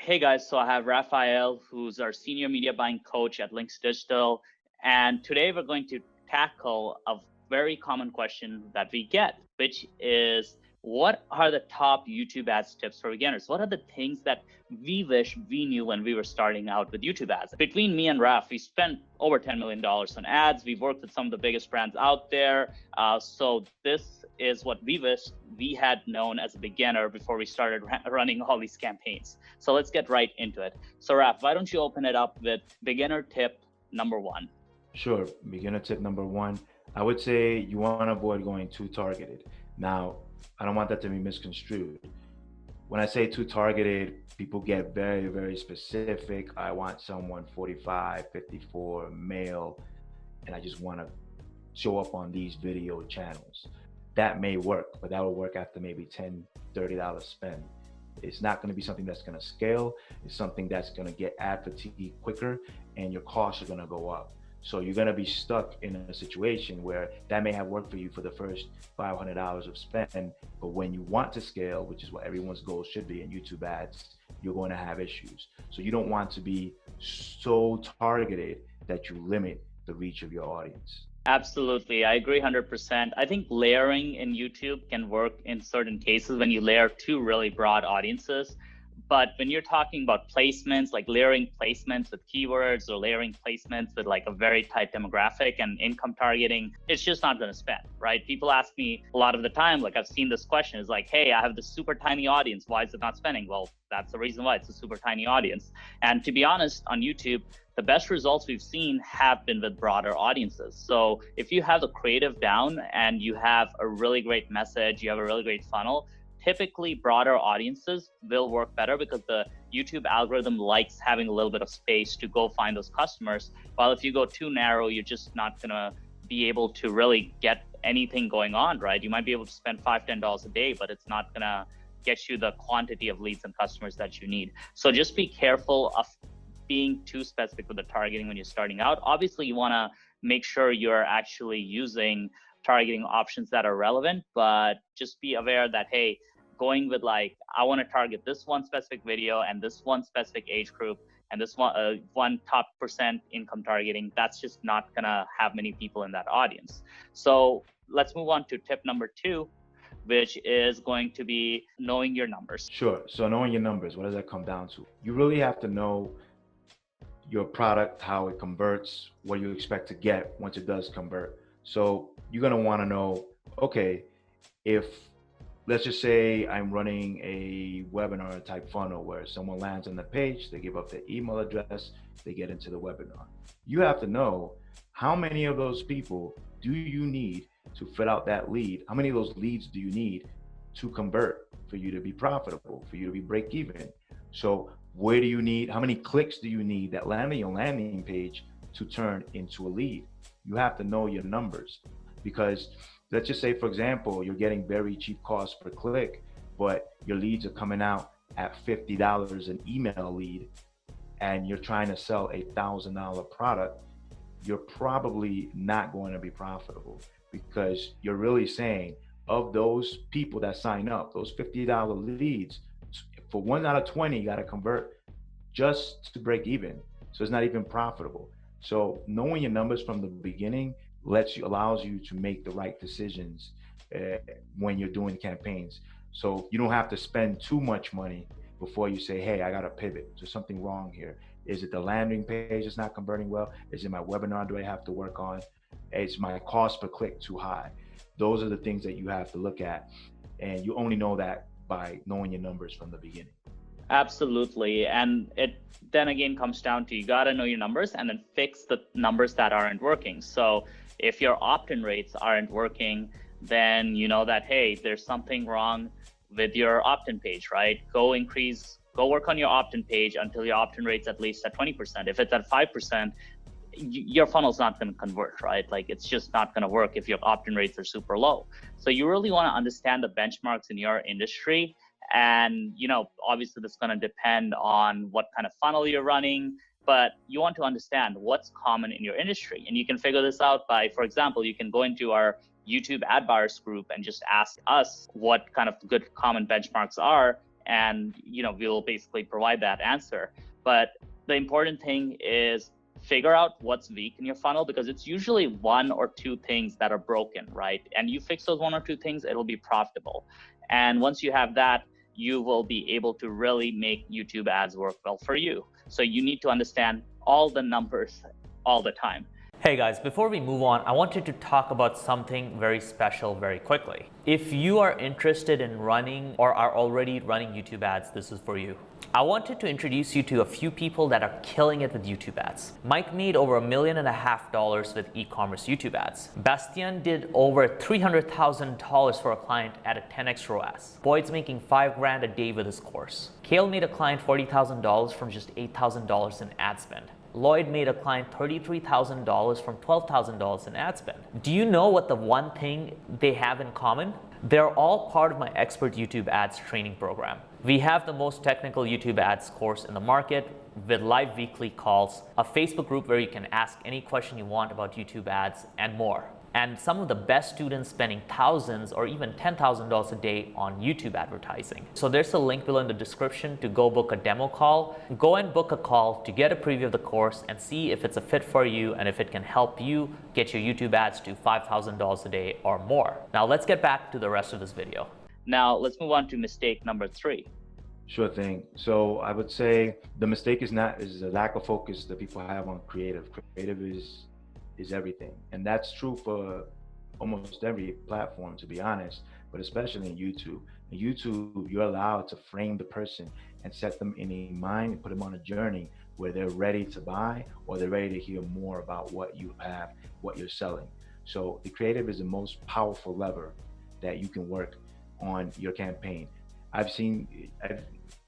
Hey guys, so I have Raphael, who's our senior media buying coach at Linx Digital. And today we're going to tackle a very common question that we get, which is what are the top YouTube ads tips for beginners? What are the things that we wish we knew when we were starting out with YouTube ads? Between me and Raf, we spent over $10 million on ads. We've worked with some of the biggest brands out there. So this is what we wish we had known as a beginner before we started running all these campaigns. So let's get right into it. So Raf, why don't you open it up with beginner tip number one? Sure. Beginner tip number one, I would say you want to avoid going too targeted. Now, I don't want that to be misconstrued. When I say too targeted, people get very, very specific. I want someone 45, 54, male, and I just want to show up on these video channels. That may work, but that will work after maybe $10, $30 spend. It's not going to be something that's going to scale. It's something that's going to get ad fatigue quicker, and your costs are going to go up. So you're going to be stuck in a situation where that may have worked for you for the first $500 of spend, but when you want to scale, which is what everyone's goal should be in YouTube ads, you're going to have issues. So you don't want to be so targeted that you limit the reach of your audience. Absolutely. I agree 100%. I think layering in YouTube can work in certain cases when you layer two really broad audiences. But when you're talking about placements, like layering placements with keywords or layering placements with like a very tight demographic and income targeting, it's just not going to spend, right? People ask me a lot of the time, like I've seen this question is like, hey, I have this super tiny audience. Why is it not spending? Well, that's the reason why it's a super tiny audience. And to be honest, on YouTube, the best results we've seen have been with broader audiences. So if you have the creative down and you have a really great message, you have a really great funnel, typically broader audiences will work better because the YouTube algorithm likes having a little bit of space to go find those customers. While if you go too narrow, you're just not gonna be able to really get anything going on, right? You might be able to spend $5, $10 a day, but it's not gonna get you the quantity of leads and customers that you need. So just be careful of being too specific with the targeting when you're starting out. Obviously, you wanna make sure you're actually using targeting options that are relevant, but just be aware that, hey, going with like, I want to target this one specific video and this one specific age group and this one top percent income targeting, that's just not gonna have many people in that audience. So let's move on to tip number two, which is going to be knowing your numbers. Sure. So knowing your numbers, what does that come down to? You really have to know your product, how it converts, what you expect to get once it does convert. So you're going to want to know, okay, if let's just say I'm running a webinar type funnel where someone lands on the page, they give up their email address, they get into the webinar. You have to know how many of those people do you need to fill out that lead? How many of those leads do you need to convert for you to be profitable, for you to be break even? So where do you need, how many clicks do you need that land on your landing page to turn into a lead? You have to know your numbers, because let's just say, for example, you're getting very cheap costs per click, but your leads are coming out at $50 an email lead, and you're trying to sell a $1,000 product, you're probably not going to be profitable, because you're really saying of those people that sign up, those $50 leads, for 1 out of 20, you got to convert just to break even. So it's not even profitable. So knowing your numbers from the beginning allows you to make the right decisions when you're doing campaigns. So you don't have to spend too much money before you say, hey, I got to pivot. There's something wrong here. Is it the landing page that's not converting well? Is it my webinar do I have to work on? Is my cost per click too high? Those are the things that you have to look at. And you only know that by knowing your numbers from the beginning. Absolutely. And it then again comes down to you got to know your numbers and then fix the numbers that aren't working. So if your opt-in rates aren't working, then you know that, hey, there's something wrong with your opt-in page, right? Go work on your opt-in page until your opt-in rate's at least at 20%. If it's at 5%, your funnel's not going to convert, right? Like it's just not going to work if your opt-in rates are super low. So you really want to understand the benchmarks in your industry. And, obviously this is going to depend on what kind of funnel you're running, but you want to understand what's common in your industry. And you can figure this out by, for example, you can go into our YouTube ad buyers group and just ask us what kind of good common benchmarks are. and we'll basically provide that answer. But the important thing is figure out what's weak in your funnel, because it's usually one or two things that are broken, right? And you fix those one or two things, it'll be profitable. And once you have that, you will be able to really make YouTube ads work well for you. So you need to understand all the numbers all the time. Hey guys, before we move on, I wanted to talk about something very special very quickly. If you are interested in running or are already running YouTube ads, this is for you. I wanted to introduce you to a few people that are killing it with YouTube ads. Mike made over $1.5 million with e-commerce YouTube ads. Bastian did over $300,000 for a client at a 10x ROAS. Boyd's making $5,000 a day with his course. Kale made a client $40,000 from just $8,000 in ad spend. Lloyd made a client $33,000 from $12,000 in ad spend. Do you know what the one thing they have in common? They're all part of my Expert YouTube Ads training program. We have the most technical YouTube ads course in the market with live weekly calls, a Facebook group where you can ask any question you want about YouTube ads, and more. And some of the best students spending thousands or even $10,000 a day on YouTube advertising. So there's a link below in the description to go book a demo call. Go and book a call to get a preview of the course and see if it's a fit for you and if it can help you get your YouTube ads to $5,000 a day or more. Now let's get back to the rest of this video. Now let's move on to mistake number 3. Sure thing. So I would say the mistake is the lack of focus that people have on creative. Creative is everything, and that's true for almost every platform, to be honest, but especially in YouTube. In YouTube, you're allowed to frame the person and set them in a mind and put them on a journey where they're ready to buy or they're ready to hear more about what you have, what you're selling. So the creative is the most powerful lever that you can work on your campaign.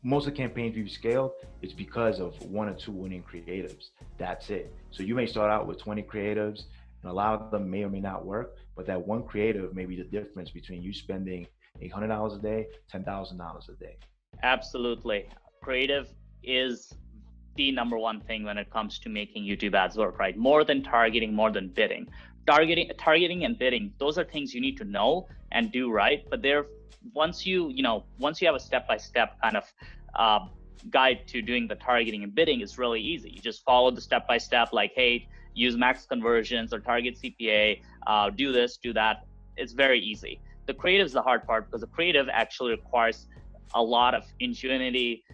Most of the campaigns we've scaled is because of 1 or 2 winning creatives. That's it. So you may start out with 20 creatives, and a lot of them may or may not work, but that one creative may be the difference between you spending $800 a day, $10,000 a day. Absolutely. Creative is the number one thing when it comes to making YouTube ads work, right? More than targeting, more than bidding. Targeting and bidding, those are things you need to know and do right, but once you have a step-by-step kind of guide to doing the targeting and bidding, it's really easy. You just follow the step-by-step, like, hey, use max conversions or target CPA, do this, do that. It's very easy. The creative is the hard part, because the creative actually requires a lot of ingenuity.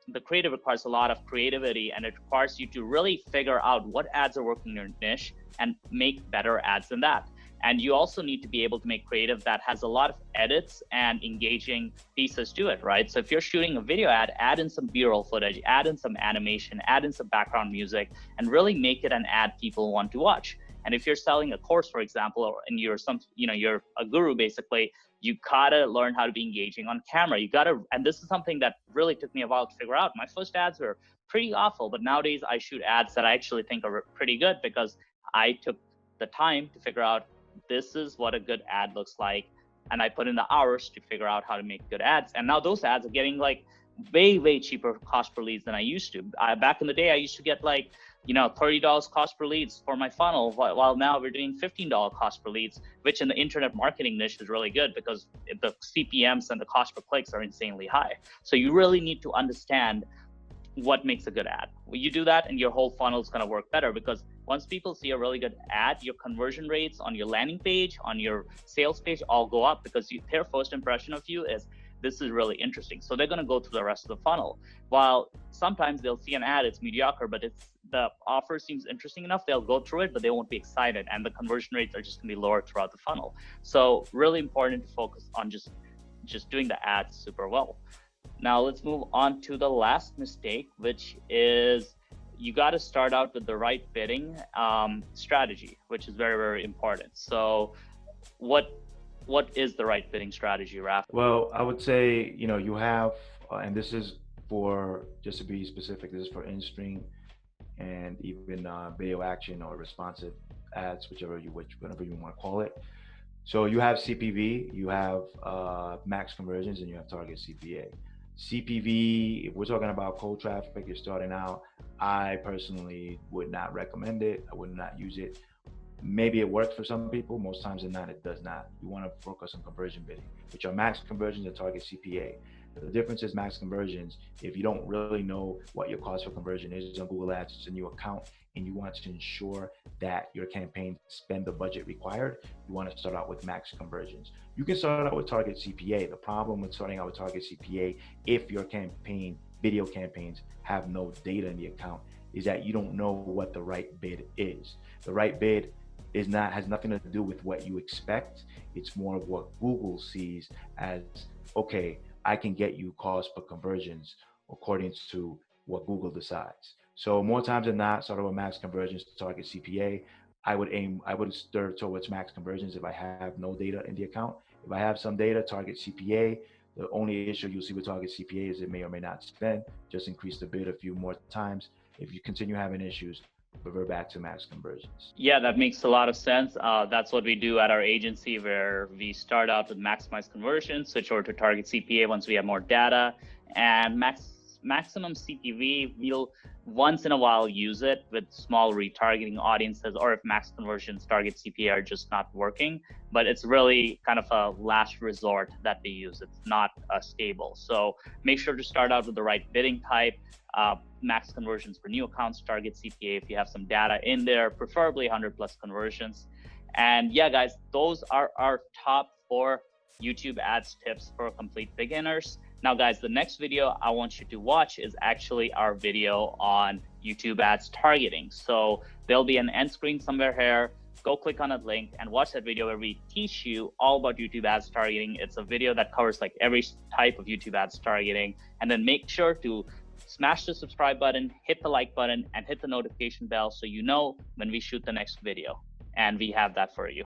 The creative requires a lot of creativity, and it requires you to really figure out what ads are working in your niche and make better ads than that. And you also need to be able to make creative that has a lot of edits and engaging pieces to it, right? So if you're shooting a video ad, add in some B-roll footage, add in some animation, add in some background music, and really make it an ad people want to watch. And if you're selling a course, for example, and you're a guru, basically, you gotta learn how to be engaging on camera. And this is something that really took me a while to figure out. My first ads were pretty awful, but nowadays I shoot ads that I actually think are pretty good, because I took the time to figure out this is what a good ad looks like, and I put in the hours to figure out how to make good ads. And now those ads are getting like way cheaper cost per leads than I used to. Back in the day, I used to get like $30 cost per leads for my funnel, while now we're doing $15 cost per leads, which in the internet marketing niche is really good, because the CPMs and the cost per clicks are insanely high. So you really need to understand what makes a good ad. When you do that, and your whole funnel is going to work better, because once people see a really good ad, your conversion rates on your landing page, on your sales page, all go up, because their first impression of you is, this is really interesting. So they're going to go through the rest of the funnel. While sometimes they'll see an ad, it's mediocre, but the offer seems interesting enough, they'll go through it, but they won't be excited, and the conversion rates are just going to be lower throughout the funnel. So really important to focus on just doing the ads super well. Now let's move on to the last mistake, which is you got to start out with the right bidding strategy, which is very important. So what is the right bidding strategy, Raf? Well, I would say, you have, and this is for, just to be specific, this is for in-stream and even video action or responsive ads, whatever you want to call it. So you have CPV, you have max conversions, and you have target CPA. CPV, if we're talking about cold traffic, you're starting out, I personally would not recommend it. I would not use it. Maybe it works for some people. Most times than not, it does not. You want to focus on conversion bidding, which are max conversions and target CPA. The difference is max conversions. If you don't really know what your cost for conversion is on Google Ads, it's a new account, and you want to ensure that your campaign spend the budget required, you want to start out with max conversions. You can start out with target CPA. The problem with starting out with target CPA, if your campaign, video campaigns, have no data in the account, is that you don't know what the right bid is. The right bid has nothing to do with what you expect. It's more of what Google sees as, okay, I can get you cost per conversions according to what Google decides. So more times than not, start with max conversions to target CPA. I would stir towards max conversions if I have no data in the account. If I have some data, target CPA. The only issue you'll see with target CPA is it may or may not spend. Just increase the bid a few more times. If you continue having issues, revert back to max conversions. Yeah, that makes a lot of sense. That's what we do at our agency, where we start out with maximize conversions, switch over to target CPA once we have more data, and maximum CPV, we'll once in a while use it with small retargeting audiences, or if max conversions target CPA are just not working, but it's really kind of a last resort that we use. It's not stable. So make sure to start out with the right bidding type. Max conversions for new accounts, target CPA if you have some data in there, preferably 100 plus conversions. And yeah, guys, those are our top 4 YouTube ads tips for complete beginners. Now, guys, the next video I want you to watch is actually our video on YouTube ads targeting. So there'll be an end screen somewhere here. Go click on that link and watch that video where we teach you all about YouTube ads targeting. It's a video that covers like every type of YouTube ads targeting. And then make sure to smash the subscribe button, hit the like button, and hit the notification bell so you know when we shoot the next video. And we have that for you.